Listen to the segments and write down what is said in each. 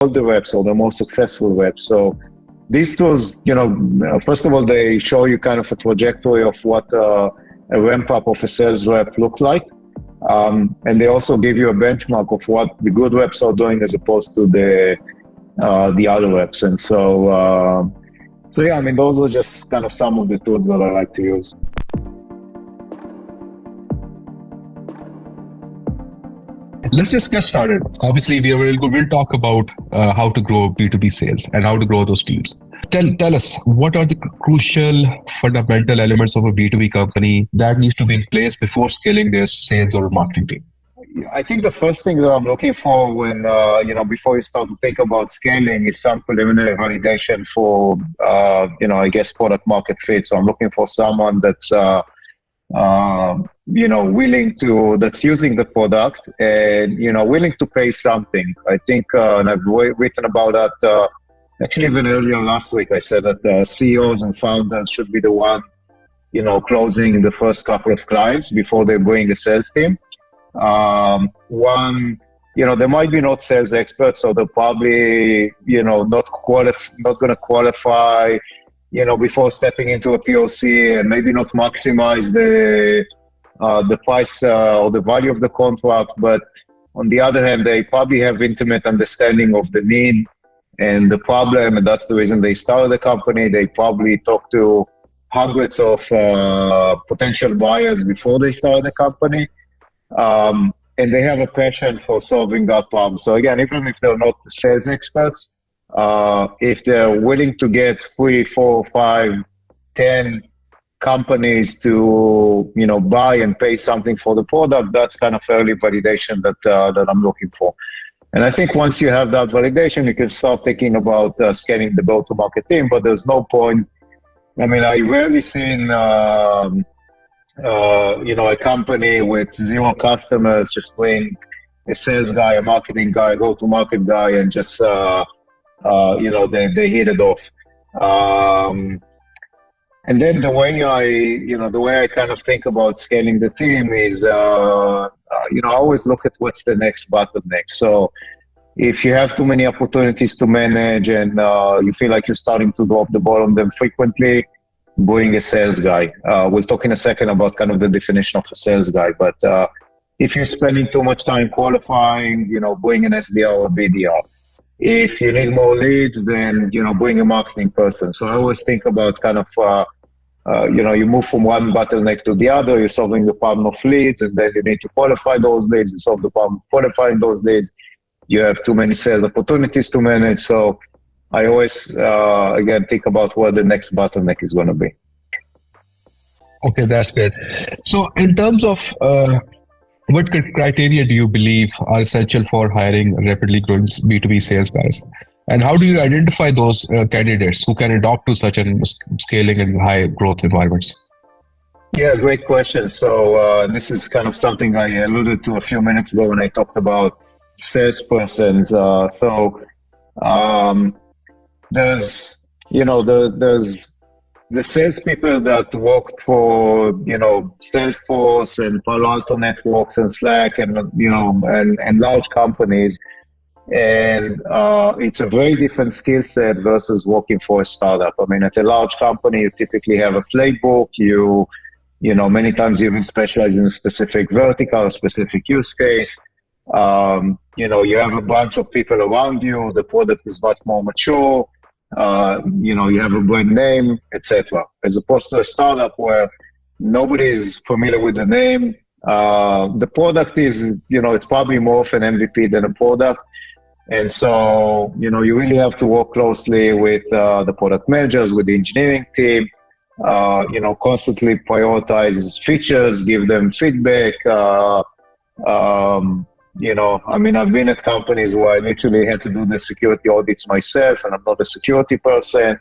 the reps or the more successful reps. So these tools, first of all, they show you kind of a trajectory of what a ramp up of a sales rep look like. And they also give you a benchmark of what the good reps are doing as opposed to the other reps. And so yeah, I mean, those are just kind of some of the tools that I like to use. Let's just get started. Obviously, we'll talk about how to grow B2B sales and how to grow those teams. Tell us, what are the crucial fundamental elements of a B2B company that needs to be in place before scaling their sales or marketing team? I think the first thing that I'm looking for when, before you start to think about scaling is some preliminary validation for, I guess, product market fit. So I'm looking for someone that's, that's using the product and, willing to pay something. I think, and I've written about that, actually even earlier last week, I said that CEOs and founders should be the one, closing the first couple of clients before they bring a sales team. There might be not sales experts, so they're probably, not going to qualify, before stepping into a POC, and maybe not maximize the price or the value of the contract. But on the other hand, they probably have intimate understanding of the need and the problem, and that's the reason they started the company. They probably talked to hundreds of potential buyers before they started the company. And they have a passion for solving that problem. So again, even if they're not sales experts, if they're willing to get 3, 4, 5, 10 companies to, buy and pay something for the product, that's kind of early validation that I'm looking for. And I think once you have that validation, you can start thinking about scaling the go-to-market team, but there's no point. I mean, I rarely seen, a company with 0 customers just bring a sales guy, a marketing guy, a go-to-market guy, and just, they hit it off. And then the way I kind of think about scaling the team is, I always look at what's the next bottleneck. So if you have too many opportunities to manage and you feel like you're starting to drop the ball on them frequently, bring a sales guy. We'll talk in a second about kind of the definition of a sales guy. But if you're spending too much time qualifying, bring an SDR or BDR. If you need more leads, then, bring a marketing person. So I always think about kind of, you move from one bottleneck to the other. You're solving the problem of leads, and then you need to qualify those leads. You solve the problem of qualifying those leads. You have too many sales opportunities to manage. So I always, again, think about where the next bottleneck is going to be. Okay, that's good. So in terms of what criteria do you believe are essential for hiring rapidly growing B2B sales guys? And how do you identify those candidates who can adopt to such a scaling and high growth environments? Yeah, great question. So this is kind of something I alluded to a few minutes ago when I talked about salespersons. There's the salespeople that worked for, Salesforce and Palo Alto Networks and Slack and large companies. And it's a very different skill set versus working for a startup. I mean, at a large company, you typically have a playbook. Many times you even specialize in a specific vertical, a specific use case. You have a bunch of people around you. The product is much more mature. You have a brand name, etc. As opposed to a startup where nobody is familiar with the name. The product is, it's probably more of an MVP than a product. And so, you really have to work closely with the product managers, with the engineering team, constantly prioritize features, give them feedback. I've been at companies where I literally had to do the security audits myself, and I'm not a security person.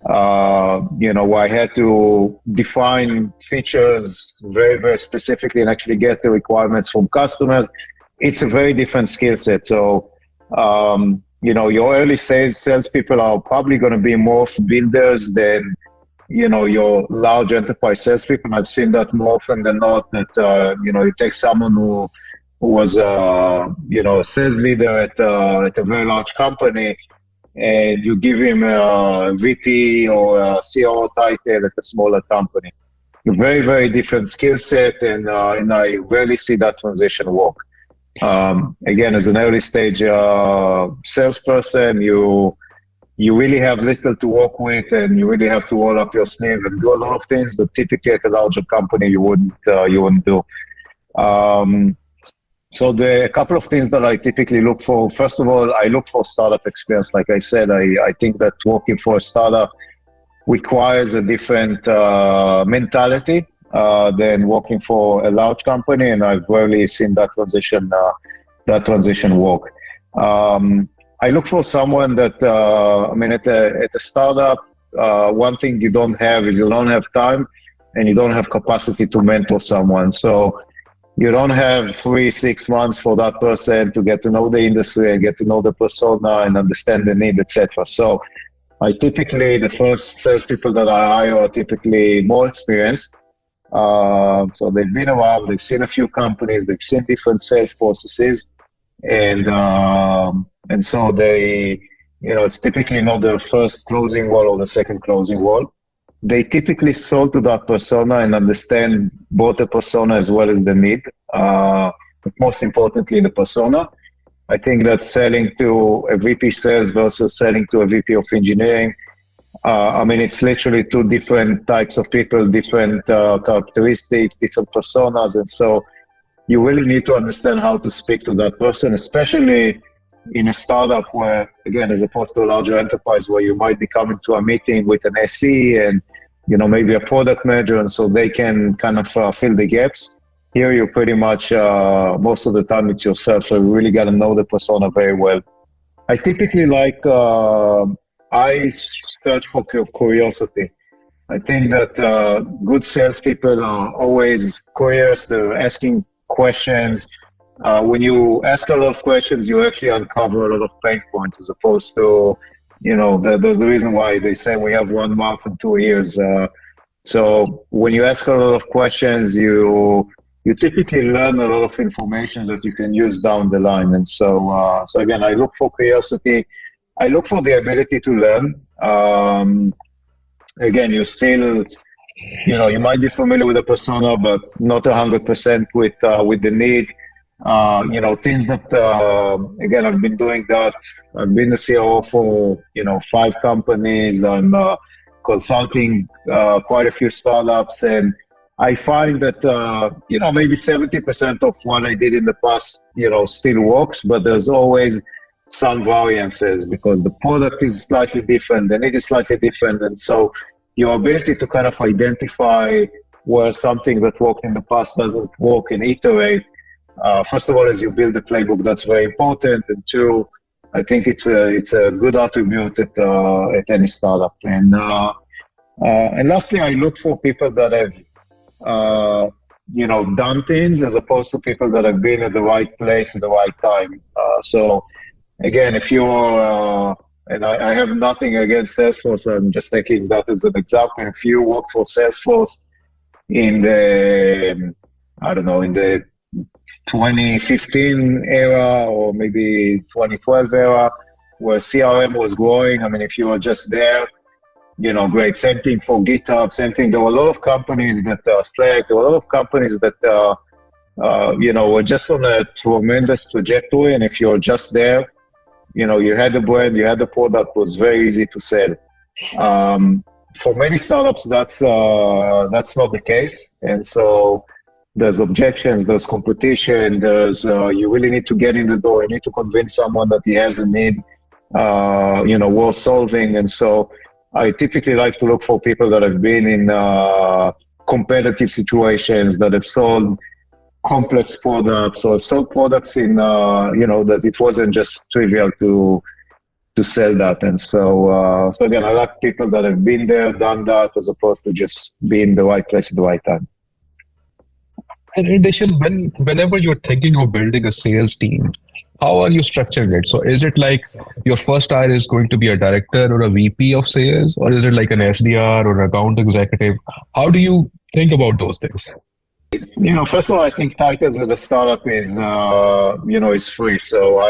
Where I had to define features very, very specifically and actually get the requirements from customers. It's a very different skill set. So, your early salespeople are probably going to be more builders than, your large enterprise salespeople. I've seen that more often than not, that, you take someone who who was, a sales leader at a very large company, and you give him a VP or a COO title at a smaller company. Very, very different skill set, and I rarely see that transition work. Again, as an early stage salesperson, you really have little to work with, and you really have to roll up your sleeve and do a lot of things that typically at a larger company you wouldn't do. So a couple of things that I typically look for. First of all, I look for startup experience. Like I said, I think that working for a startup requires a different mentality than working for a large company, and I've rarely seen that transition work. I look for someone that, at a startup, one thing you don't have is you don't have time and you don't have capacity to mentor someone. So you don't have 3-6 months for that person to get to know the industry and get to know the persona and understand the need, etc. So the first salespeople that I hire are typically more experienced. So they've been around, they've seen a few companies, they've seen different sales processes, and so they, it's typically not their first closing wall or the second closing wall. They typically sold to that persona and understand both the persona as well as the need, but most importantly, the persona. I think that selling to a VP sales versus selling to a VP of engineering, it's literally two different types of people, different characteristics, different personas, and so you really need to understand how to speak to that person, especially in a startup where, again, as opposed to a larger enterprise where you might be coming to a meeting with an SE and, maybe a product manager, and so they can kind of fill the gaps. Here, you pretty much, most of the time, it's yourself, so you really got to know the persona very well. I typically I search for curiosity. I think that good salespeople are always curious. They're asking questions. When you ask a lot of questions, you actually uncover a lot of pain points as opposed to, there's the reason why they say we have 1 mouth and 2 ears. So when you ask a lot of questions, you typically learn a lot of information that you can use down the line. And so again, I look for curiosity. I look for the ability to learn. Again, you still, you might be familiar with the persona, but not 100% with the need. Things that, again, I've been doing that. I've been the COO for, 5 companies. I'm consulting quite a few startups, and I find that, maybe 70% of what I did in the past, still works, but there's always some variances because the product is slightly different, the need is slightly different. And so your ability to kind of identify where something that worked in the past doesn't work and iterate, first of all, as you build the playbook, that's very important. And 2, I think it's a good attribute at any startup. And lastly, I look for people that have done things as opposed to people that have been at the right place at the right time. So again, if you're, and I have nothing against Salesforce, I'm just taking that as an example. If you work for Salesforce in the 2015 era or maybe 2012 era where CRM was growing, if you were just there, great. Same thing for GitHub, same thing. There were a lot of companies that Slack, there were a lot of companies that, were just on a tremendous trajectory. And if you're just there, you had the brand, you had the product, it was very easy to sell. For many startups, that's not the case. And so there's objections, there's competition, there's, you really need to get in the door. You need to convince someone that he has a need, worth solving. And so I typically like to look for people that have been in competitive situations, that have sold complex products or sold products in, that it wasn't just trivial to sell that. And so again, I like people that have been there, done that, as opposed to just be in the right place at the right time. And in addition, whenever you're thinking of building a sales team, how are you structuring it? So is it like your first hire is going to be a director or a VP of sales, or is it like an SDR or an account executive? How do you think about those things? First of all, I think titles at a startup is free. So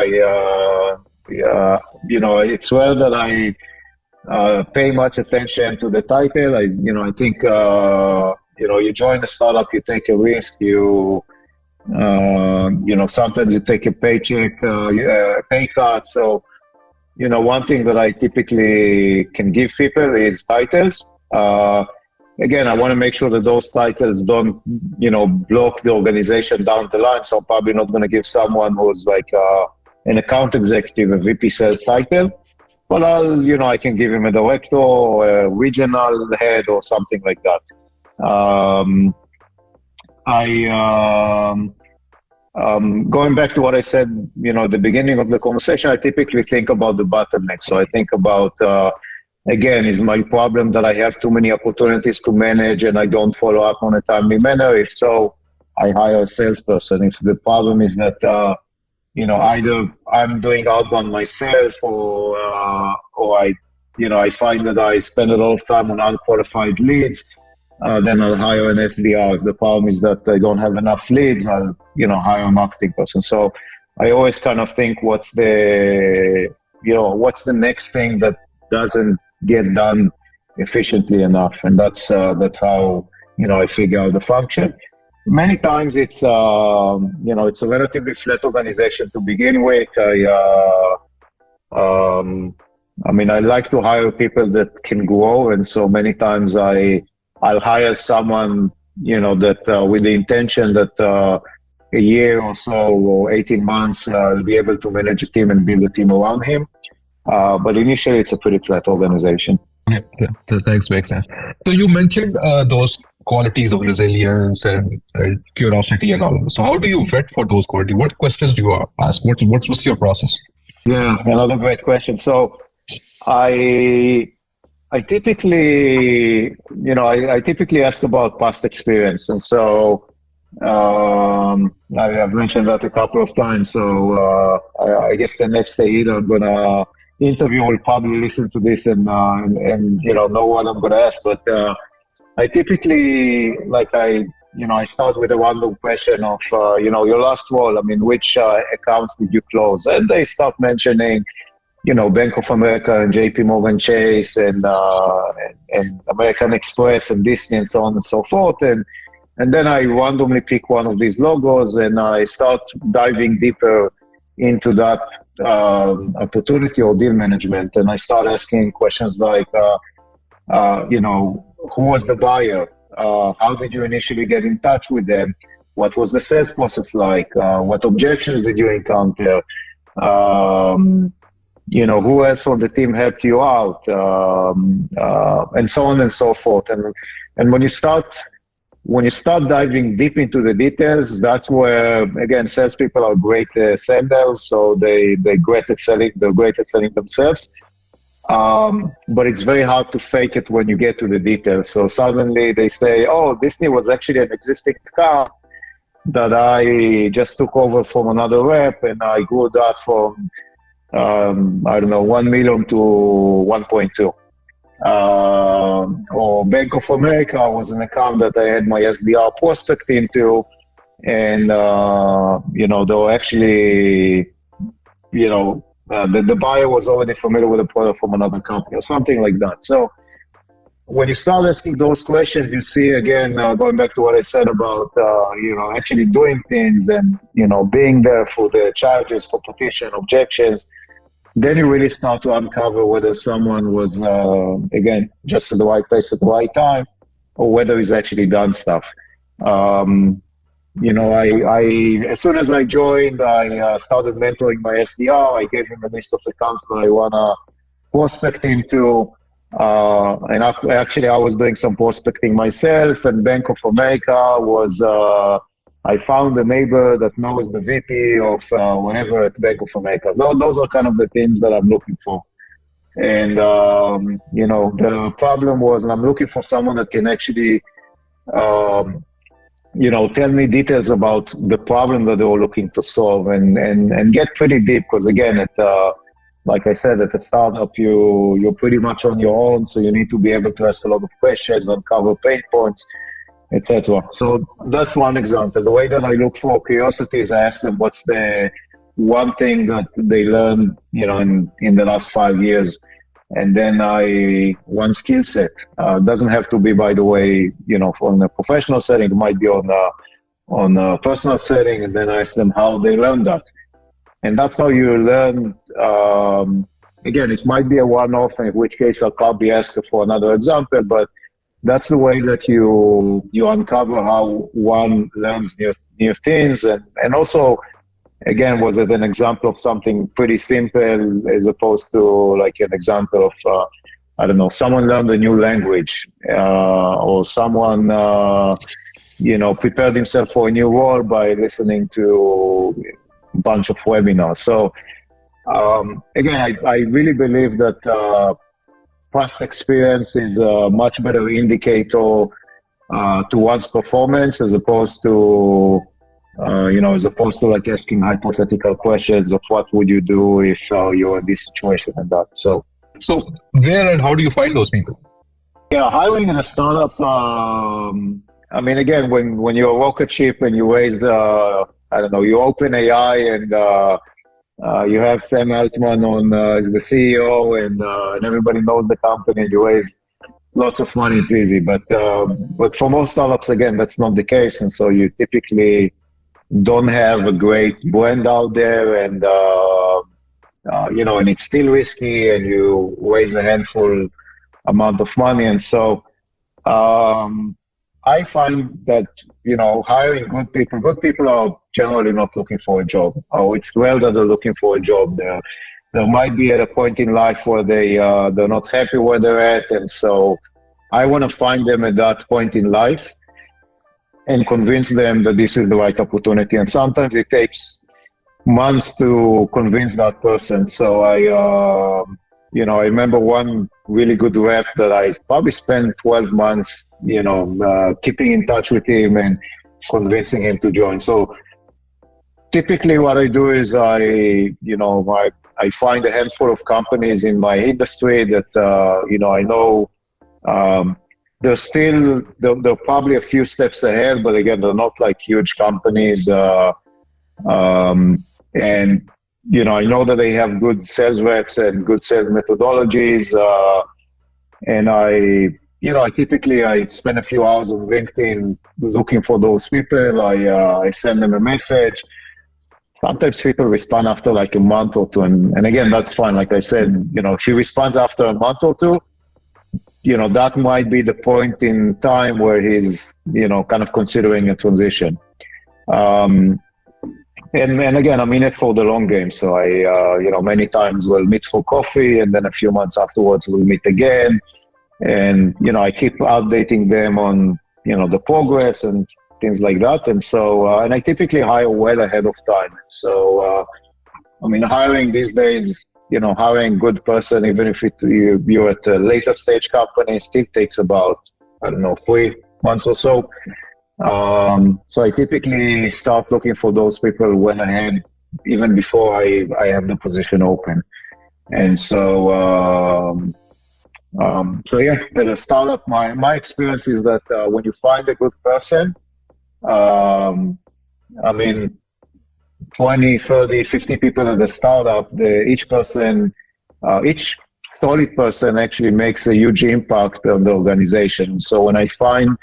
it's rare that I pay much attention to the title. I think, you join a startup, you take a risk, sometimes you take a paycheck, a pay cut. So, one thing that I typically can give people is titles. Again, I want to make sure that those titles don't, block the organization down the line. So I'm probably not going to give someone who's like an account executive a VP sales title. But I can give him a director or a regional head or something like that. Going back to what I said, at the beginning of the conversation, I typically think about the bottleneck. So I think about, again, is my problem that I have too many opportunities to manage and I don't follow up on a timely manner? If so, I hire a salesperson. If the problem is that, either I'm doing outbound myself or I find that I spend a lot of time on unqualified leads, then I'll hire an SDR. If the problem is that I don't have enough leads, I'll, hire a marketing person. So I always kind of think what's the next thing that doesn't get done efficiently enough. And that's how, I figure out the function. Many times it's a relatively flat organization to begin with. I like to hire people that can grow. And so many times I'll hire someone, that with the intention that a year or so or 18 months, I'll be able to manage a team and build a team around him. But initially, it's a pretty flat organization. Yeah, thanks, makes sense. So you mentioned those qualities of resilience and curiosity and all. So how do you vet for those qualities? What questions do you ask? What's your process? Yeah, another great question. So I typically, I typically ask about past experience. And so I've mentioned that a couple of times. So I guess the next day either I'm going to interview will probably listen to this and know what I'm going to ask. But I typically, I start with a random question of, your last role, which accounts did you close? And they start mentioning, Bank of America and JP Morgan Chase and American Express and Disney and so on and so forth. And then I randomly pick one of these logos and I start diving deeper into that opportunity or deal management. And I start asking questions like, who was the buyer? How did you initially get in touch with them? What was the sales process like? What objections did you encounter? Who else on the team helped you out? And so on and so forth. And when you start diving deep into the details, that's where, again, salespeople are great sellers, so they're great at selling themselves. But it's very hard to fake it when you get to the details. So suddenly they say, oh, Disney was actually an existing account that I just took over from another rep, and I grew that from, 1 million to 1.2. Or Bank of America was an account that I had my SDR prospect into, and they were actually, the buyer was already familiar with the product from another company or something like that. So when you start asking those questions, you see, again, going back to what I said about, actually doing things and, being there for the charges, competition, objections, then you really start to uncover whether someone was, again, just at the right place at the right time, or whether he's actually done stuff. As soon as I joined, I started mentoring my SDR. I gave him a list of accounts that I want to prospect into. And actually, I was doing some prospecting myself, and Bank of America was, I found a neighbor that knows the VP of whatever at Bank of America. Those are kind of the things that I'm looking for. And, the problem was, I'm looking for someone that can actually, tell me details about the problem that they were looking to solve and get pretty deep. Because again, like I said, at the startup, you're pretty much on your own. So you need to be able to ask a lot of questions, uncover pain points. etc. So that's one example. The way that I look for curiosity is I ask them what's the one thing that they learned, in the last 5 years, and then one skill set. Doesn't have to be, by the way, on a professional setting. It might be on a personal setting, and then I ask them how they learned that. And that's how you learn. Again, it might be a one-off, in which case I'll probably ask for another example, but that's the way that you uncover how one learns new things. And also, again, was it an example of something pretty simple as opposed to like an example of, someone learned a new language, or someone, prepared himself for a new role by listening to a bunch of webinars. So, again, I really believe that past experience is a much better indicator to one's performance as opposed to like asking hypothetical questions of what would you do if you're in this situation and that. So where and how do you find those people? Yeah, hiring in a startup. Again, when you're a rocket ship and you raise you open AI and you have Sam Altman as the CEO, and everybody knows the company, and you raise lots of money, it's easy. But for most startups, again, that's not the case. And so you typically don't have a great brand out there, and it's still risky, and you raise a handful amount of money. And so I find that, hiring good people are generally not looking for a job. It's well that they're looking for a job. There might be at a point in life where they're not happy where they're at. And so I want to find them at that point in life and convince them that this is the right opportunity. And sometimes it takes months to convince that person. So I remember one really good rep that I probably spent 12 months, keeping in touch with him and convincing him to join. So typically what I do is I find a handful of companies in my industry that, I know they're probably a few steps ahead, but again, they're not like huge companies. And I know that they have good sales reps and good sales methodologies. And I typically spend a few hours on LinkedIn looking for those people. I send them a message. Sometimes people respond after like a month or two. And again, that's fine. Like I said, if he responds after a month or two, that might be the point in time where he's, kind of considering a transition. And again, I'm in it for the long game. So I, many times we'll meet for coffee, and then a few months afterwards we'll meet again. And, I keep updating them on, the progress and things like that. And so, and I typically hire well ahead of time. So, hiring these days, hiring good person, even if you're at a later stage company, still takes about, 3 months or so. So I typically start looking for those people well ahead, even before I have the position open. And so, at a startup, my experience is that when you find a good person, 20, 30, 50 people at the startup, each solid person actually makes a huge impact on the organization. So when I find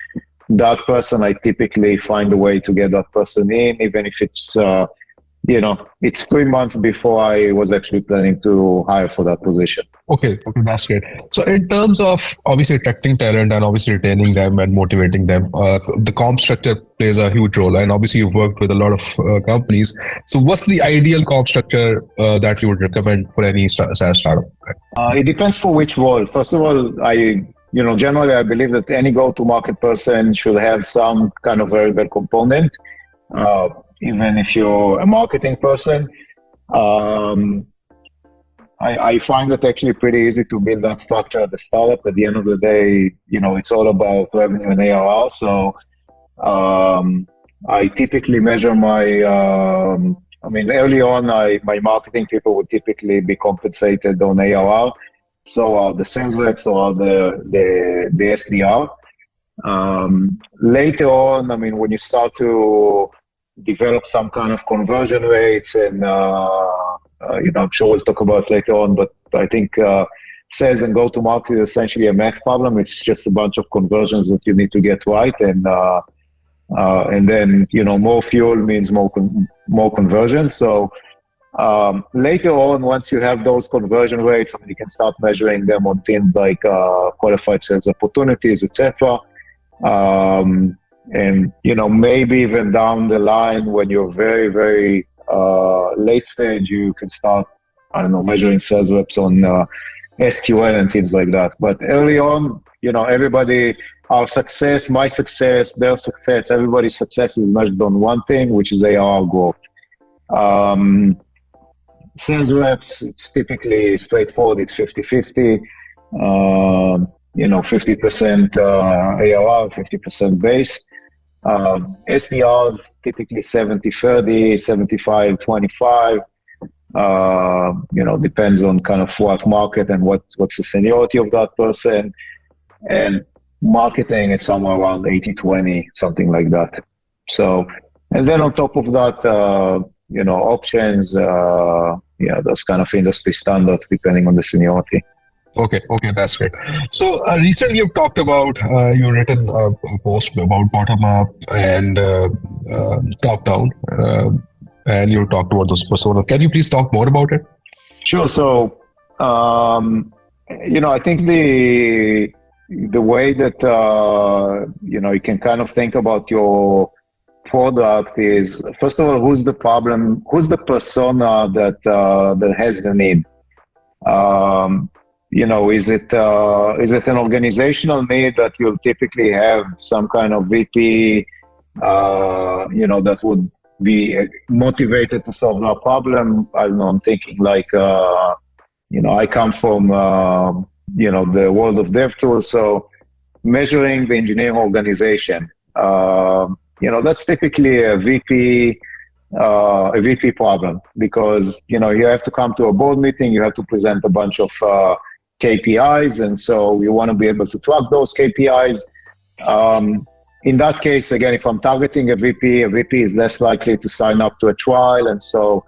that person, I typically find a way to get that person in, even if it's, it's 3 months before I was actually planning to hire for that position. Okay, that's great. So in terms of obviously attracting talent and obviously retaining them and motivating them, the comp structure plays a huge role. And obviously you've worked with a lot of companies. So what's the ideal comp structure that you would recommend for any SaaS startup? It depends for which role. First of all, generally I believe that any go-to-market person should have some kind of variable component, even if you're a marketing person. I find it actually pretty easy to build that structure at the startup. At the end of the day, it's all about revenue and ARR. So I typically measure early on, my marketing people would typically be compensated on ARR. So the sales reps or the SDR. Later on, I mean, when you start to develop some kind of conversion rates, and I'm sure we'll talk about later on, but I think sales and go-to-market is essentially a math problem. It's just a bunch of conversions that you need to get right, and then more fuel means more conversion. So later on, once you have those conversion rates, you can start measuring them on things like qualified sales opportunities, etc. And maybe even down the line, when you're very, very late stage, you can start, measuring sales reps on SQL and things like that. But early on, everybody, our success, my success, their success, everybody's success is measured on one thing, which is ARR growth. Sales reps, it's typically straightforward. It's 50-50. 50% ARR, 50% base. SDRs typically 70-30, 75-25. Depends on kind of what market and what's the seniority of that person. And marketing, it's somewhere around 80-20, something like that. So, and then on top of that, options, those kind of industry standards depending on the seniority. Okay, that's great. So recently you've talked about, you've written a post about bottom-up and top-down, and you talked about those personas. Can you please talk more about it? Sure. So, I think the way that, you can kind of think about your product is, first of all, who's the persona that has the need? Is it an organizational need that you'll typically have some kind of VP, that would be motivated to solve that problem? I don't know, I'm thinking like, I come from, the world of DevTools, so measuring the engineering organization, that's typically a VP problem, because, you have to come to a board meeting, you have to present a bunch of KPIs, and so you want to be able to track those KPIs. In that case, again, if I'm targeting a VP is less likely to sign up to a trial, and so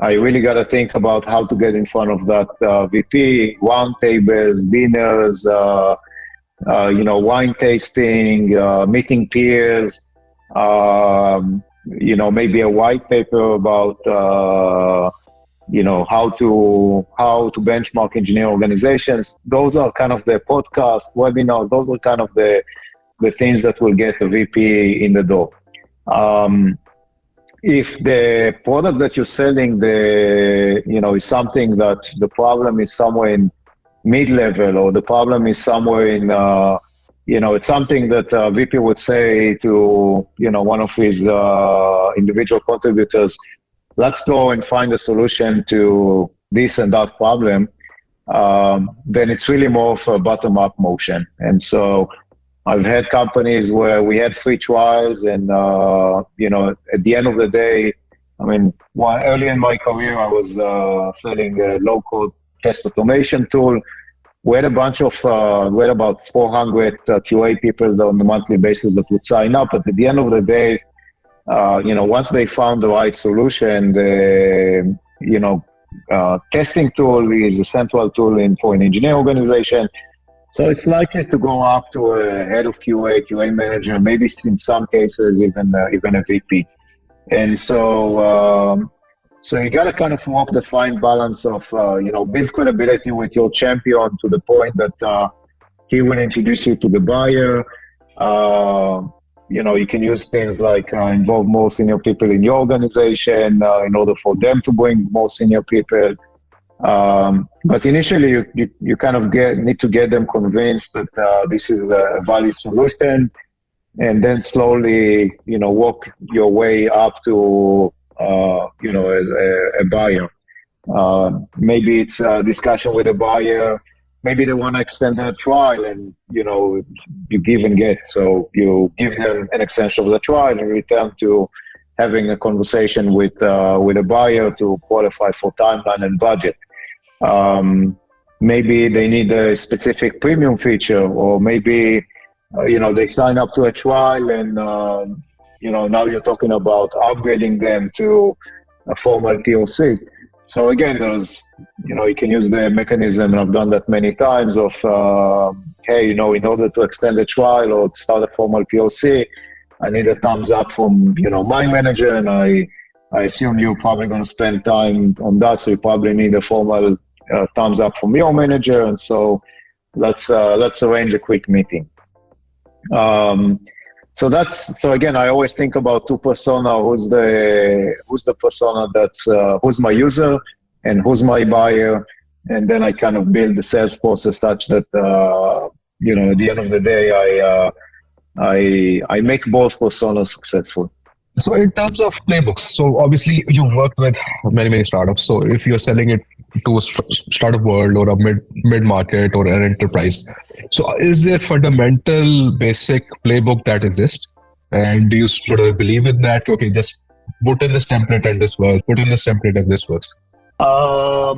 I really got to think about how to get in front of that VP, round tables, dinners, wine tasting, meeting peers, maybe a white paper about how to benchmark engineering organizations. Those are kind of the podcast, webinar. Those are kind of the things that will get the VP in the door. If the product that you're selling, is something that the problem is somewhere in mid-level, or the problem is somewhere in, it's something that VP would say to, one of his individual contributors, let's go and find a solution to this and that problem, then it's really more of a bottom-up motion. And so I've had companies where we had free trials, and, at the end of the day, early in my career, I was selling a low-code test automation tool. We had about 400 QA people on a monthly basis that would sign up. But at the end of the day, once they found the right solution, the testing tool is a central tool for an engineering organization. So it's likely to go up to a head of QA manager, maybe in some cases even a VP. And so you got to kind of walk the fine balance of build credibility with your champion to the point that he will introduce you to the buyer. You can use things like involve more senior people in your organization in order for them to bring more senior people. But initially, you kind of need to get them convinced that this is a valid solution, and then slowly, walk your way up to, a buyer. Maybe it's a discussion with a buyer. Maybe they want to extend their trial, and, you give and get. So you give them an extension of the trial in return to having a conversation with a buyer to qualify for timeline and budget. Maybe they need a specific premium feature, or maybe they sign up to a trial and, now you're talking about upgrading them to a formal POC. So again, you can use the mechanism, and I've done that many times of, hey, in order to extend the trial or to start a formal POC, I need a thumbs up from, my manager, and I assume you're probably going to spend time on that, so you probably need a formal thumbs up from your manager, and so let's arrange a quick meeting. So again, I always think about two persona: who's the persona who's my user and who's my buyer, and then I kind of build the sales process such that at the end of the day, I make both personas successful. So in terms of playbooks, so obviously you've worked with many startups. So if you're selling it to a startup world or a mid-market or an enterprise, so is there fundamental basic playbook that exists? And do you sort of believe in that? Okay, just put in this template and this works, put in this template and this works. I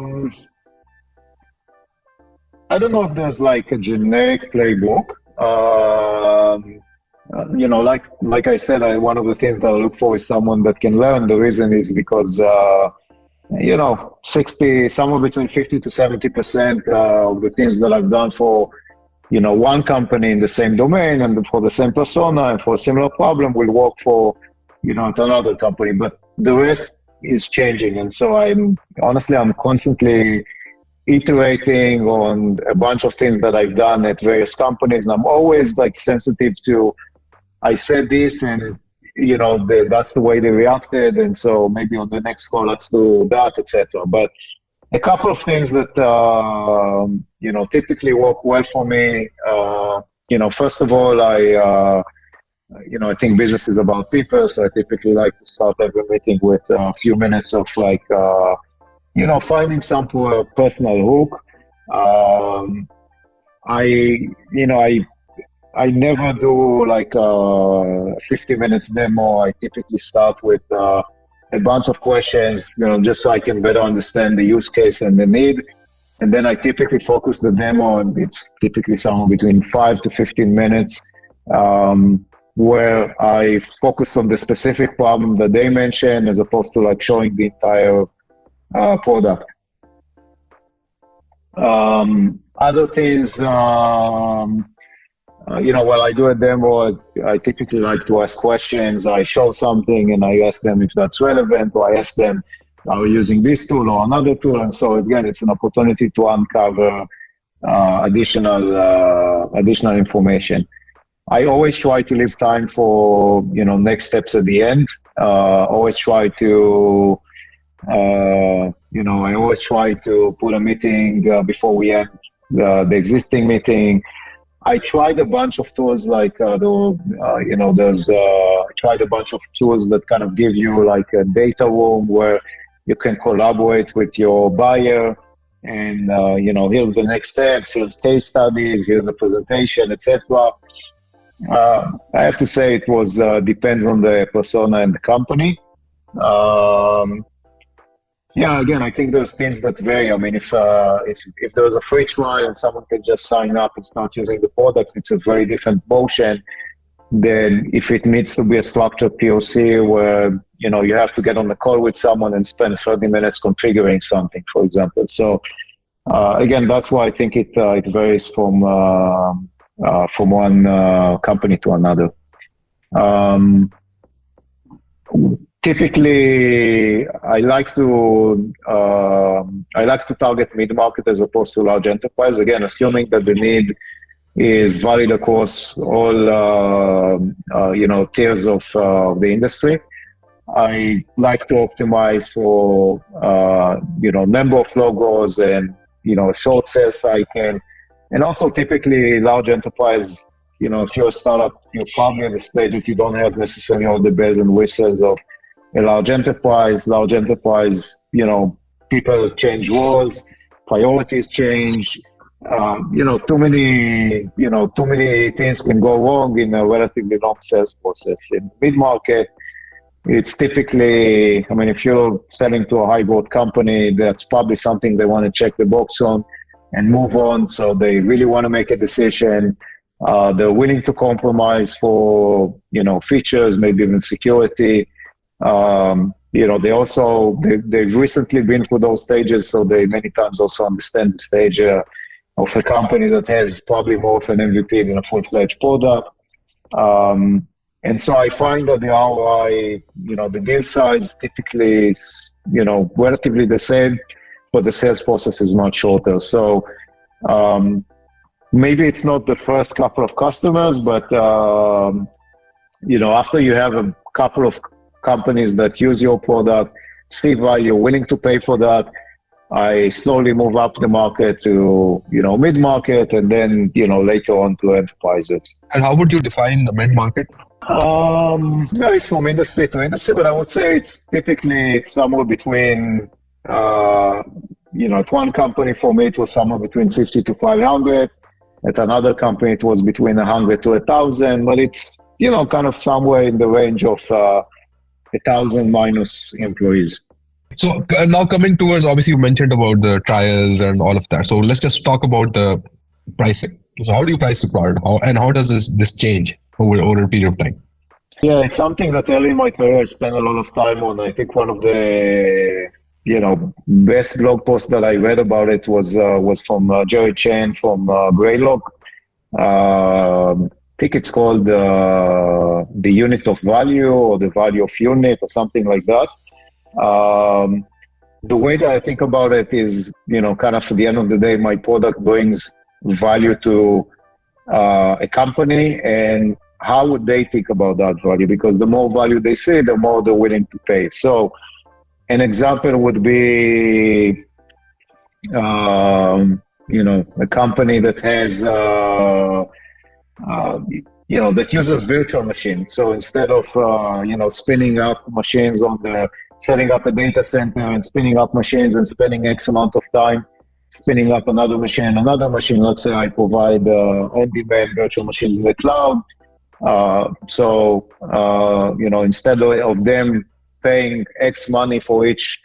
don't know if there's like a generic playbook. Like I said, one of the things that I look for is someone that can learn. The reason is because, somewhere between 50 to 70% of the things that I've done for, one company in the same domain and for the same persona and for a similar problem will work for, at another company. But the rest is changing. And so I'm constantly iterating on a bunch of things that I've done at various companies. And I'm always like sensitive to, I said this and, that's the way they reacted. And so maybe on the next call, let's do that, etc. But a couple of things that, typically work well for me. First of all, I think business is about people. So I typically like to start every meeting with a few minutes of finding some personal hook. I never do like a 50 minutes demo. I typically start with a bunch of questions, just so I can better understand the use case and the need. And then I typically focus the demo, and it's typically somewhere between 5 to 15 minutes, where I focus on the specific problem that they mentioned as opposed to like showing the entire product. Other things, while I do a demo, I typically like to ask questions. I show something and I ask them if that's relevant, or I ask them, are we using this tool or another tool? And so again, it's an opportunity to uncover additional information. I always try to leave time for, next steps at the end. Always try to, I always try to put a meeting before we end the existing meeting. I tried a bunch of tools I tried a bunch of tools that kind of give you like a data room where you can collaborate with your buyer and, here's the next steps, here's case studies, here's a presentation, etc. I have to say it was depends on the persona and the company. Again, I think there's things that vary. I mean, if there's a free trial and someone can just sign up and start using the product, it's a very different motion than if it needs to be a structured POC where, you have to get on the call with someone and spend 30 minutes configuring something, for example. So, again, that's why I think it varies from one company to another. Typically, I like to target mid-market as opposed to large enterprise. Again, assuming that the need is valid across all tiers of the industry. I like to optimize for number of logos and short sales cycle, and also typically large enterprise. If you're a startup, you're probably at the stage that you don't have necessarily all the bells and whistles of a large enterprise. Large enterprise, people change roles, priorities change. Too many things can go wrong in a relatively long sales process. In mid-market, it's typically, if you're selling to a high growth company, that's probably something they want to check the box on and move on. So they really want to make a decision. They're willing to compromise for, features, maybe even security. They've recently been through those stages, so they many times also understand the stage of a company that has probably more of an MVP than a full-fledged product. And so I find that the ROI, the deal size typically is, relatively the same, but the sales process is much shorter. So maybe it's not the first couple of customers, but, after you have a couple of companies that use your product, see why you're willing to pay for that, I slowly move up the market to, mid-market, and then, later on to enterprises. And how would you define the mid-market? Varies from industry to industry, but I would say it's typically somewhere between, at one company for me, it was somewhere between 50 to 500. At another company, it was between 100 to 1,000, but it's, kind of somewhere in the range of 1,000 minus employees. So now coming towards, obviously you mentioned about the trials and all of that. So let's just talk about the pricing. So how do you price the product? How does this change over a period of time? Yeah, it's something that early in my career I spent a lot of time on. I think one of the best blog posts that I read about it was from Jerry Chen from Greylock. I think it's called the unit of value or the value of unit or something like that. The way that I think about it is, kind of at the end of the day, my product brings value to a company, and how would they think about that value? Because the more value they see, the more they're willing to pay. So an example would be, a company that has, that uses virtual machines. So instead of, spinning up machines setting up a data center and spinning up machines and spending X amount of time spinning up another machine. Let's say I provide on-demand virtual machines in the cloud. Instead of them paying X money for each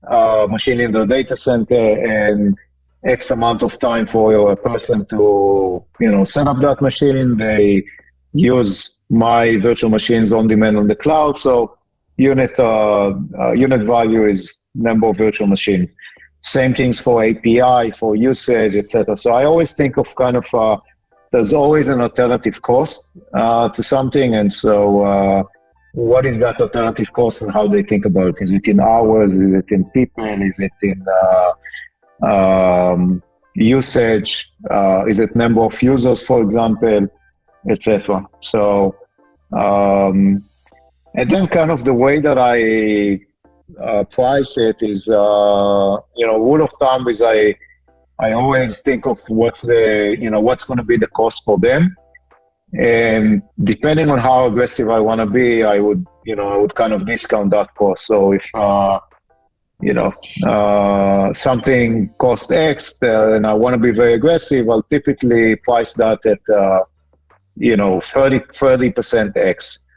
machine in the data center and X amount of time for a person to, set up that machine, they use my virtual machines on demand on the cloud. So unit value is number of virtual machine. Same things for API, for usage, etc. So I always think of kind of there's always an alternative cost to something, and so what is that alternative cost and how they think about it? Is it in hours? Is it in people? Is it in usage? Is it number of users, for example, etc. So. And then kind of the way that I price it is, rule of thumb is I always think of what's going to be the cost for them. And depending on how aggressive I want to be, I would kind of discount that cost. So if, something costs X and I want to be very aggressive, I'll typically price that at, 30% X.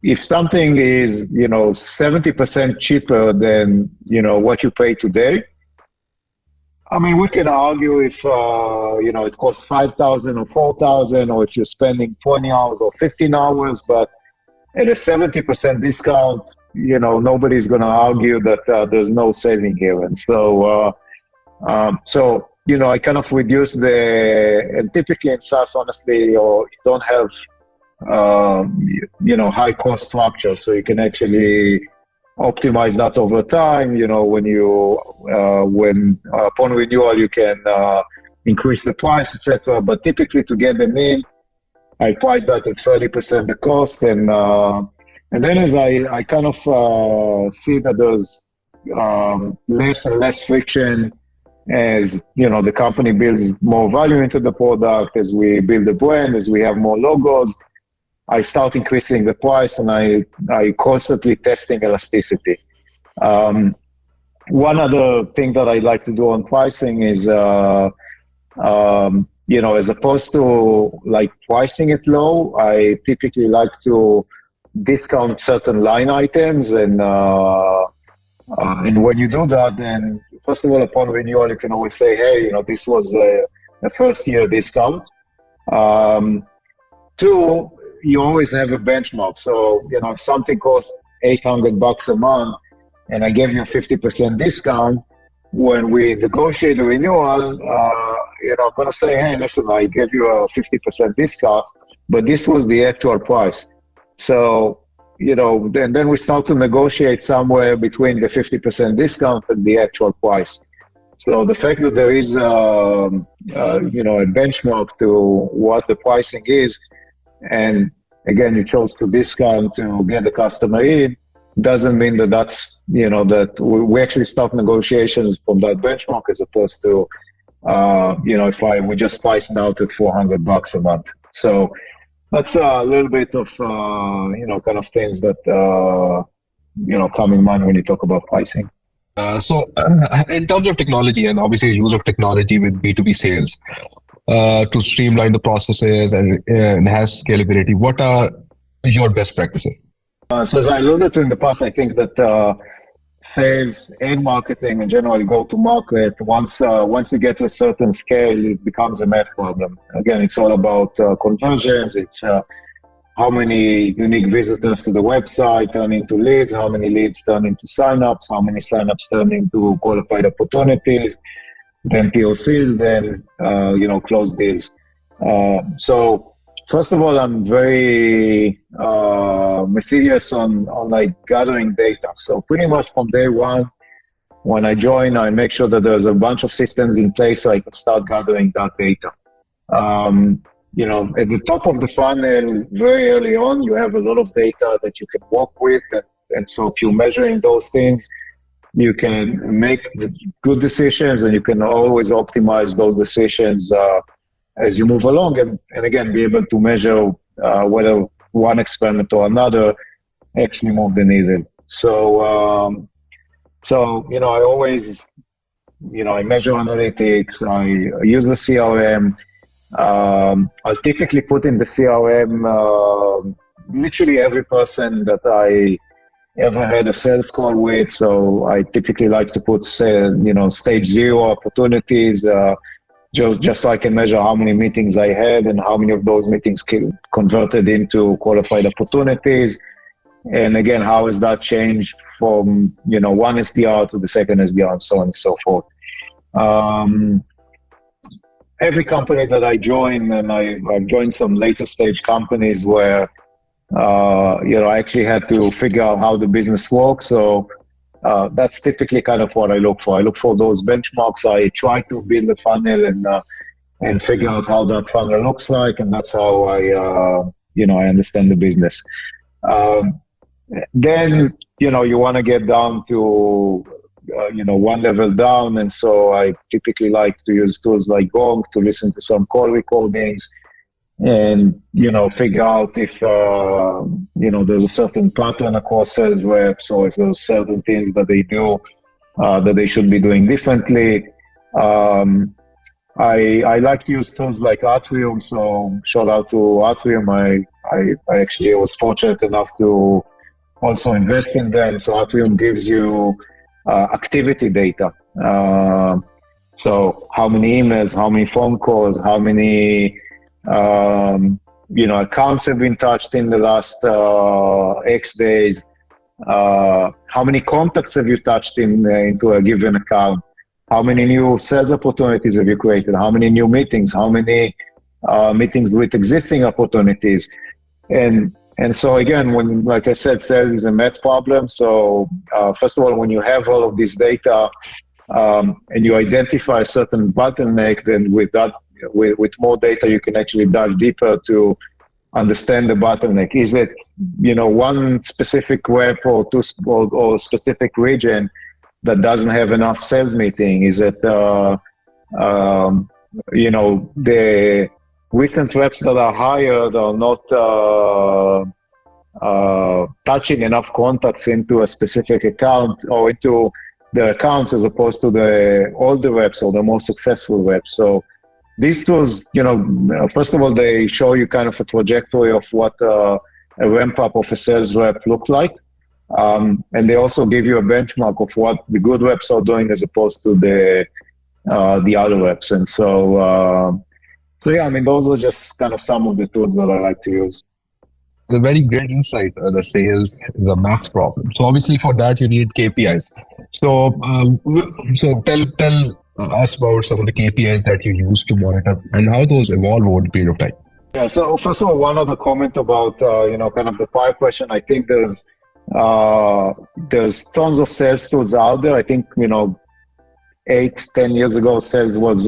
If something is, 70% cheaper than, what you pay today, I mean, we can argue if, it costs 5,000 or 4,000, or if you're spending 20 hours or 15 hours, but at a 70% discount, nobody's going to argue that there's no saving here. And so, I kind of reduce and typically in SaaS, honestly, you don't have, high cost structure, so you can actually optimize that over time. When upon renewal you can increase the price, etc. But typically to get them in, I price that at 30% the cost, and then as I kind of see that there's less and less friction as the company builds more value into the product, as we build the brand, as we have more logos, I start increasing the price, and I constantly testing elasticity. One other thing that I like to do on pricing is, as opposed to like pricing it low, I typically like to discount certain line items, and when you do that, then first of all, upon renewal, you can always say, hey, this was a first year discount. Two, you always have a benchmark. So, if something costs $800 a month and I give you a 50% discount, when we negotiate the renewal, I'm going to say, hey, listen, I gave you a 50% discount, but this was the actual price. So, and then we start to negotiate somewhere between the 50% discount and the actual price. So the fact that there is, a benchmark to what the pricing is, and again, you chose to discount to get the customer in, doesn't mean that that's, that we actually start negotiations from that benchmark as opposed to, if we just priced out at $400 a month. So that's a little bit of, kind of things that, come in mind when you talk about pricing. So in terms of technology and obviously use of technology with B2B sales to streamline the processes and enhance scalability, what are your best practices? So as I alluded to in the past, I think that sales and marketing and generally go-to-market, once you get to a certain scale, it becomes a math problem. Again, it's all about conversions. It's how many unique visitors to the website turn into leads, how many leads turn into signups, how many signups turn into qualified opportunities, then POCs, then close deals. So first of all, I'm very meticulous on like gathering data. So pretty much from day one, when I join, I make sure that there's a bunch of systems in place so I can start gathering that data. At the top of the funnel, very early on, you have a lot of data that you can work with. And so if you're measuring those things, you can make good decisions and you can always optimize those decisions as you move along. And again, be able to measure whether one experiment or another actually move the needle. So, I always, I measure analytics, I use the CRM. I'll typically put in the CRM literally every person that I ever had a sales call with. So I typically like to put, stage 0 opportunities, just so I can measure how many meetings I had and how many of those meetings converted into qualified opportunities. And again, how has that changed from, one SDR to the second SDR and so on and so forth. Every company that I join, and I've joined some later stage companies where, I actually had to figure out how the business works. So that's typically kind of what I look for. I look for those benchmarks. I try to build a funnel and figure out how that funnel looks like. And that's how I understand the business. Then, you want to get down to, one level down. And so I typically like to use tools like Gong to listen to some call recordings and, figure out if, there's a certain pattern across sales reps or if there's certain things that they do that they should be doing differently. I like to use tools like Atrium. So shout out to Atrium. I actually was fortunate enough to also invest in them. So Atrium gives you activity data. So how many emails, how many phone calls, how many accounts have been touched in the last X days, how many contacts have you touched into a given account, how many new sales opportunities have you created, how many new meetings, how many meetings with existing opportunities. And so again, when, like I said, sales is a math problem. So first of all, when you have all of this data and you identify a certain bottleneck, then with more data, you can actually dive deeper to understand the bottleneck. Is it, one specific rep or specific region that doesn't have enough sales meeting? Is it, the recent reps that are hired are not touching enough contacts into a specific account or into the accounts as opposed to the older reps or the more successful reps. So these tools, first of all, they show you kind of a trajectory of what a ramp up of a sales rep look like. And they also give you a benchmark of what the good reps are doing as opposed to the other reps. And so So yeah, I mean, those are just kind of some of the tools that I like to use. A very great insight. The sales is a math problem. So obviously for that you need KPIs. So tell us about some of the KPIs that you use to monitor and how those evolve over the period of time. Yeah. So first of all, one other comment about kind of the prior question. I think there's tons of sales tools out there. I think 8-10 years ago, sales was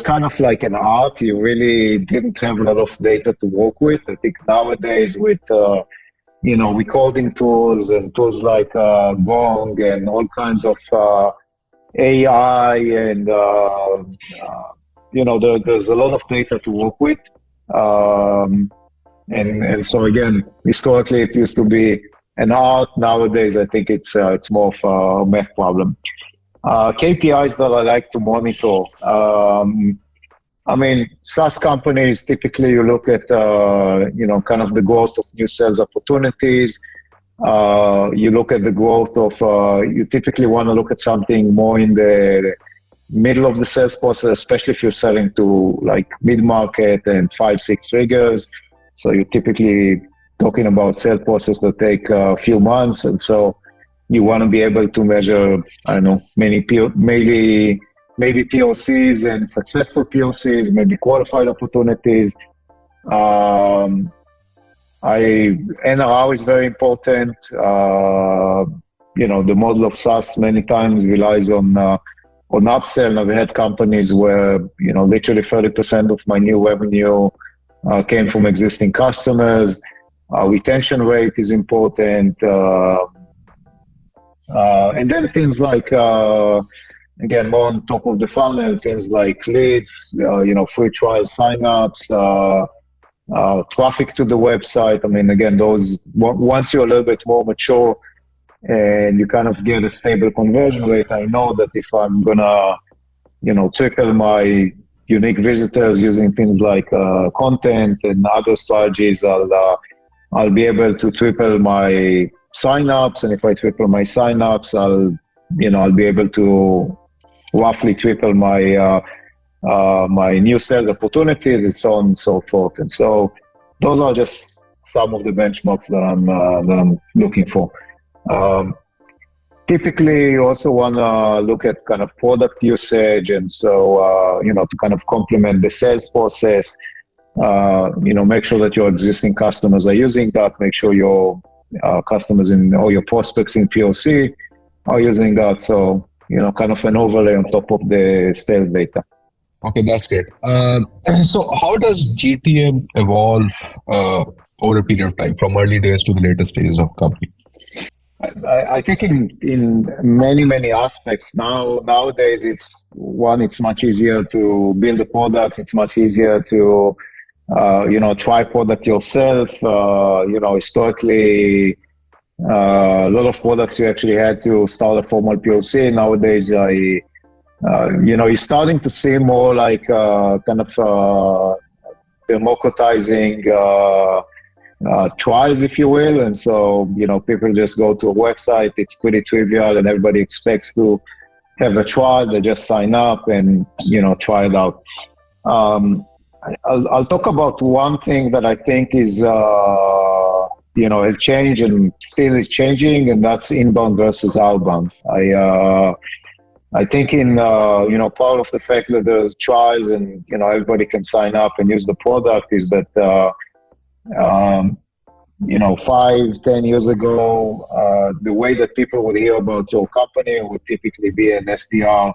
kind of like an art. You really didn't have a lot of data to work with. I think nowadays with, recording tools and tools like Gong and all kinds of AI and, there's a lot of data to work with. And so again, historically it used to be an art. Nowadays, I think it's more of a math problem. KPIs that I like to monitor. I mean, SaaS companies, typically you look at, kind of the growth of new sales opportunities. You look at the growth of, you typically want to look at something more in the middle of the sales process, especially if you're selling to like mid-market and 5-6 figures. So you're typically talking about sales process that take a few months. And so you want to be able to measure, I don't know, maybe POCs and successful POCs, maybe qualified opportunities. NRR is very important. The model of SaaS many times relies on upsell. I've had companies where, literally 30% of my new revenue came from existing customers. Retention rate is important. And then things like, again, more on top of the funnel, things like leads, free trial signups, traffic to the website. I mean, again, those, once you're a little bit more mature and you kind of get a stable conversion rate, I know that if I'm gonna, triple my unique visitors using things like content and other strategies, I'll be able to triple my signups, and if I triple my signups, I'll be able to roughly triple my my new sales opportunities, and so on and so forth. And so those are just some of the benchmarks that I'm looking for. Typically, you also want to look at kind of product usage, and so to kind of complement the sales process. Make sure that your existing customers are using that. Make sure your customers or your prospects in POC are using that. So, kind of an overlay on top of the sales data. Okay, that's great. So how does GTM evolve over a period of time, from early days to the later stages of company? I think in many aspects nowadays, it's much easier to build a product. It's much easier to try product yourself. Historically, a lot of products you actually had to start a formal POC. Nowadays, you're starting to see more like kind of democratizing trials, if you will. And so, people just go to a website. It's pretty trivial, and everybody expects to have a trial. They just sign up and, try it out. I'll talk about one thing that I think is, has changed and still is changing, and that's inbound versus outbound. I think in, part of the fact that there's trials and, everybody can sign up and use the product is that, 5-10 years ago, the way that people would hear about your company would typically be an SDR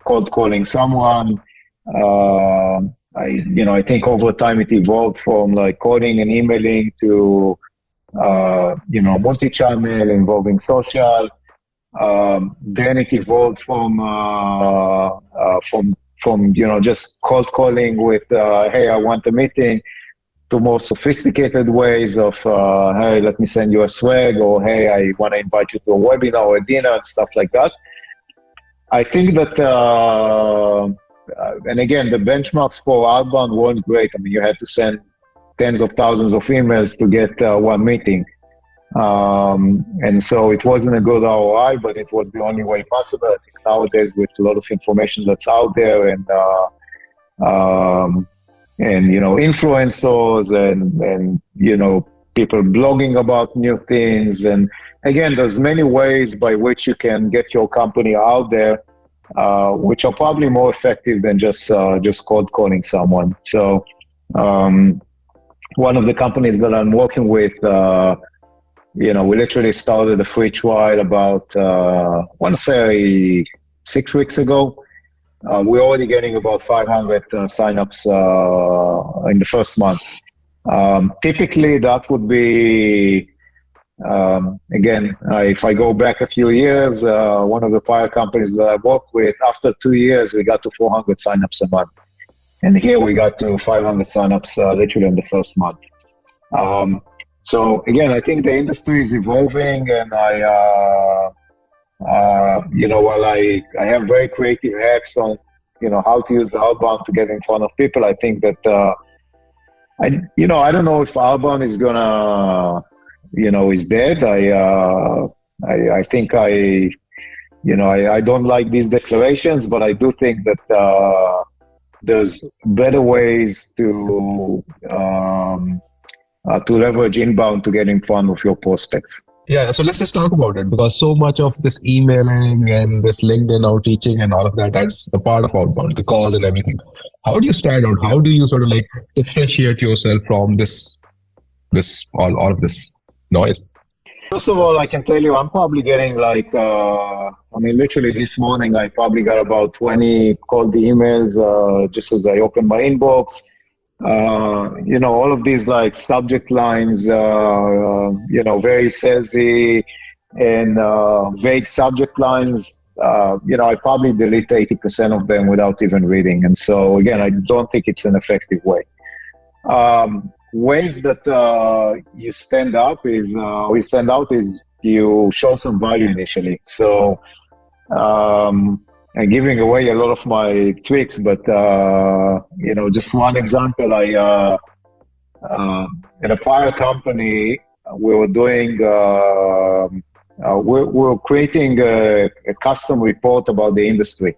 cold calling someone. I think over time it evolved from like calling and emailing to, multi-channel involving social. Then it evolved from just cold calling with, hey, I want a meeting, to more sophisticated ways of, hey, let me send you a swag, or hey, I want to invite you to a webinar or a dinner and stuff like that. I think that, and again, the benchmarks for outbound weren't great. I mean, you had to send tens of thousands of emails to get one meeting. And so it wasn't a good ROI, but it was the only way possible. I think nowadays, with a lot of information that's out there and and influencers and people blogging about new things. And again, there's many ways by which you can get your company out there, which are probably more effective than just cold calling someone. So one of the companies that I'm working with, we literally started a free trial about, I want to say 6 weeks ago. We're already getting about 500 signups in the first month. Typically, that would be, again, if I go back a few years, one of the prior companies that I worked with, after 2 years, we got to 400 signups a month. And here we got to 500 signups literally in the first month. So again, I think the industry is evolving, and while I have very creative hacks on, how to use Outbound to get in front of people, I think that, I don't know if Outbound is gonna, is dead. I think I don't like these declarations, but I do think that there's better ways to leverage inbound to get in front of your prospects. Yeah, so let's just talk about it, because so much of this emailing and this LinkedIn outreaching and all of that's a part of Outbound, the calls and everything. How do you stand out? How do you sort of differentiate yourself from all of this noise? First of all, I can tell you, I'm probably getting literally this morning, I probably got about 20 cold emails just as I opened my inbox. All of these subject lines, very salesy and vague subject lines, I probably delete 80% of them without even reading. And so, again, I don't think it's an effective way. Ways that you stand out is you show some value initially. So I'm giving away a lot of my tricks, but just one example, in a prior company, we were doing we were creating a custom report about the industry.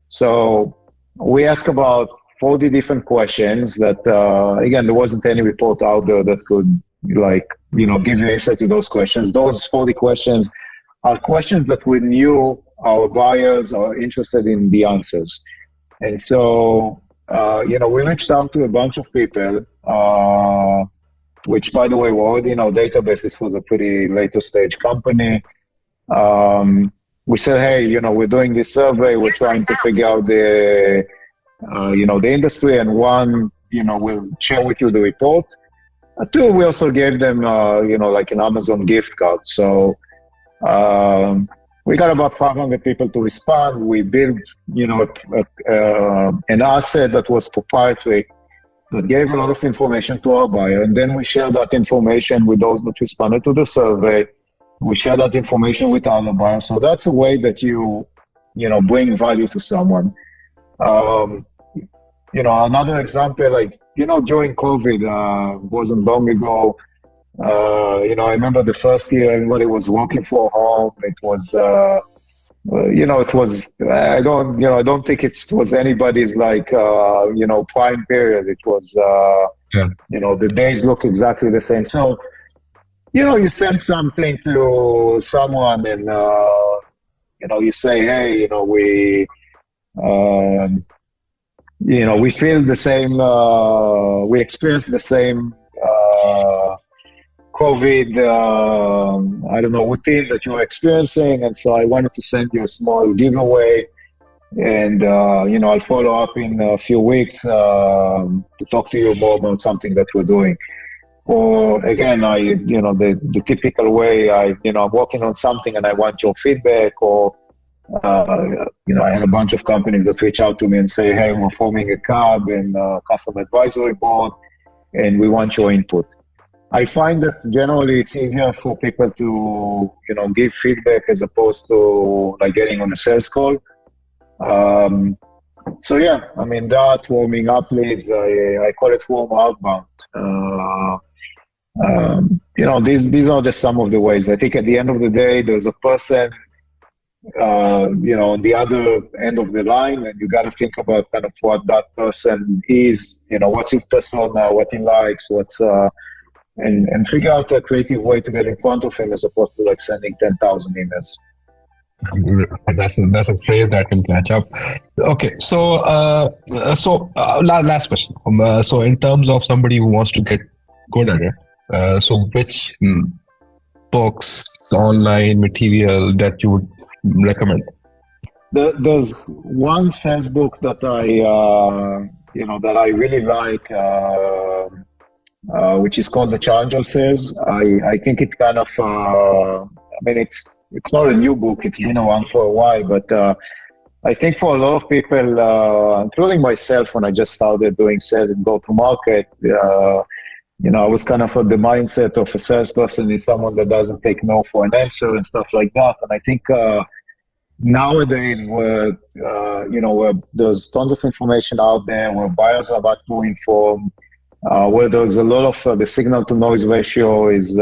So we asked about 40 different questions that, again, there wasn't any report out there that could give you insight to those questions. Those 40 questions are questions that we knew our buyers are interested in the answers. And so, we reached out to a bunch of people, which, by the way, were already in our database. This was a pretty later stage company. We said, hey, we're doing this survey. We're trying to figure out the industry. And one, we'll share with you the report. Two, we also gave them, an Amazon gift card. So we got about 500 people to respond. We built, an asset that was proprietary that gave a lot of information to our buyer. And then we shared that information with those that responded to the survey. We share that information with other buyers. So that's a way that you bring value to someone. Another example, during COVID, wasn't long ago, I remember the first year everybody was working from home. It was, I don't think it was anybody's prime period. It was, the days look exactly the same. So, you send something to someone and, you say, hey, we feel the same, we experience the same COVID, routine that you're experiencing. And so I wanted to send you a small giveaway. And, I'll follow up in a few weeks to talk to you more about something that we're doing. Or again, the typical way, I'm working on something and I want your feedback, or I had a bunch of companies that reach out to me and say, hey, we're forming a CAB and customer advisory board, and we want your input. I find that generally it's easier for people to, give feedback as opposed to getting on a sales call. That warming up leads, I call it warm outbound. These are just some of the ways. I think at the end of the day, there's a person on the other end of the line, and you got to think about kind of what that person is, what's his persona, what he likes, and figure out a creative way to get in front of him as opposed to like sending 10,000 emails. That's a phrase that can catch up. Okay, so last question. So in terms of somebody who wants to get good at it, so which books, online material that you would recommend? There's one sales book that I really like, which is called The Challenger Sales. I think it kind of it's not a new book. It's been around for a while, but I think for a lot of people, including myself, when I just started doing sales and go-to-market, I was kind of the mindset of a salesperson is someone that doesn't take no for an answer and stuff like that. And I think nowadays, where there's tons of information out there, where buyers are much more informed, where there's a lot of the signal-to-noise ratio is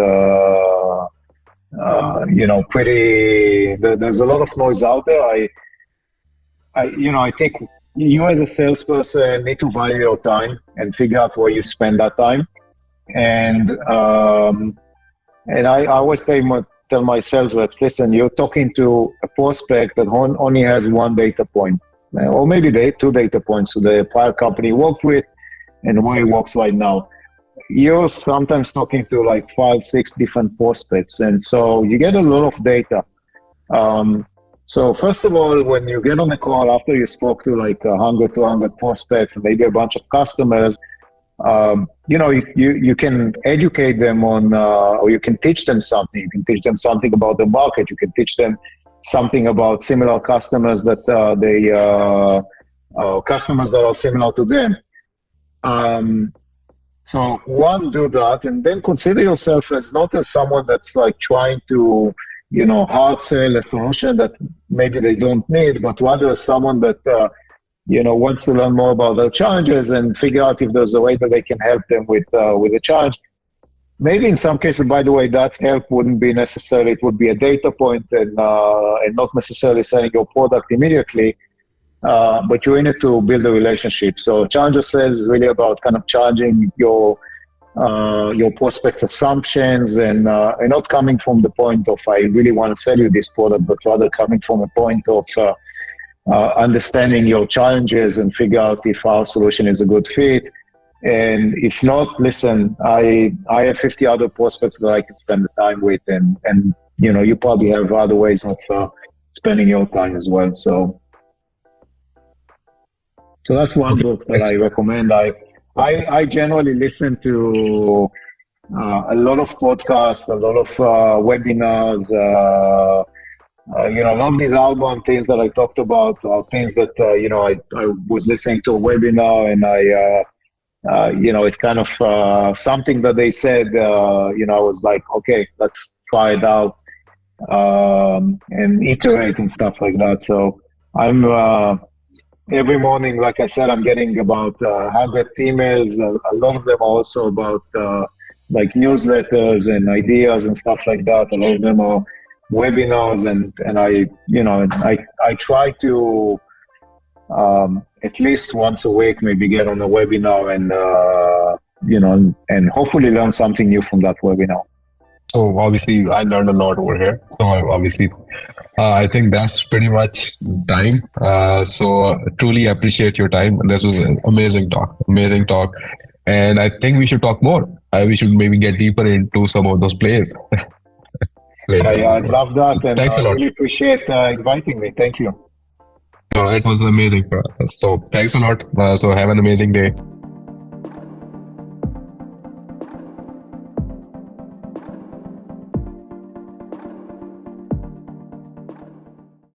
pretty. There's a lot of noise out there. I think you as a salesperson need to value your time and figure out where you spend that time. And I always tell my sales reps, listen, you're talking to a prospect that only has one data point, or maybe two data points to the prior company you worked with and where he works right now. You're sometimes talking to like 5-6 different prospects, and so you get a lot of data. So first of all, when you get on a call after you spoke to like 100, 200 prospects, maybe a bunch of customers, you can educate them on, or you can teach them something. You can teach them something about the market. You can teach them something about similar customers that customers that are similar to them. So one, do that, and then consider yourself as not as someone that's like trying to, hard sell a solution that maybe they don't need, but rather as someone that, wants to learn more about their challenges and figure out if there's a way that they can help them with the challenge. Maybe in some cases, by the way, that help wouldn't be necessary. It would be a data point and not necessarily selling your product immediately. But you're in it to build a relationship. So Challenger Sales is really about kind of challenging your prospects' assumptions and not coming from the point of I really want to sell you this product, but rather coming from a point of understanding your challenges and figure out if our solution is a good fit. And if not, listen, I have 50 other prospects that I can spend the time with, and you probably have other ways of spending your time as well. So that's one book that I recommend. I generally listen to a lot of podcasts, a lot of webinars. A lot of these outbound things that I talked about are things that I was listening to a webinar, and it kind of something that they said. I was like, okay, let's try it out and iterate and stuff like that. So I'm. Every morning, like I said, I'm getting about 100 emails. A lot of them are also about like newsletters and ideas and stuff like that. A lot of them are webinars, and I try to at least once a week maybe get on a webinar and hopefully learn something new from that webinar. So obviously, I learned a lot over here. So obviously, I think that's pretty much time. So truly appreciate your time. This was an amazing talk. And I think we should talk more. We should maybe get deeper into some of those plays. I love that. And thanks a lot. I really appreciate inviting me. Thank you. It was amazing for us. So thanks a lot. So have an amazing day.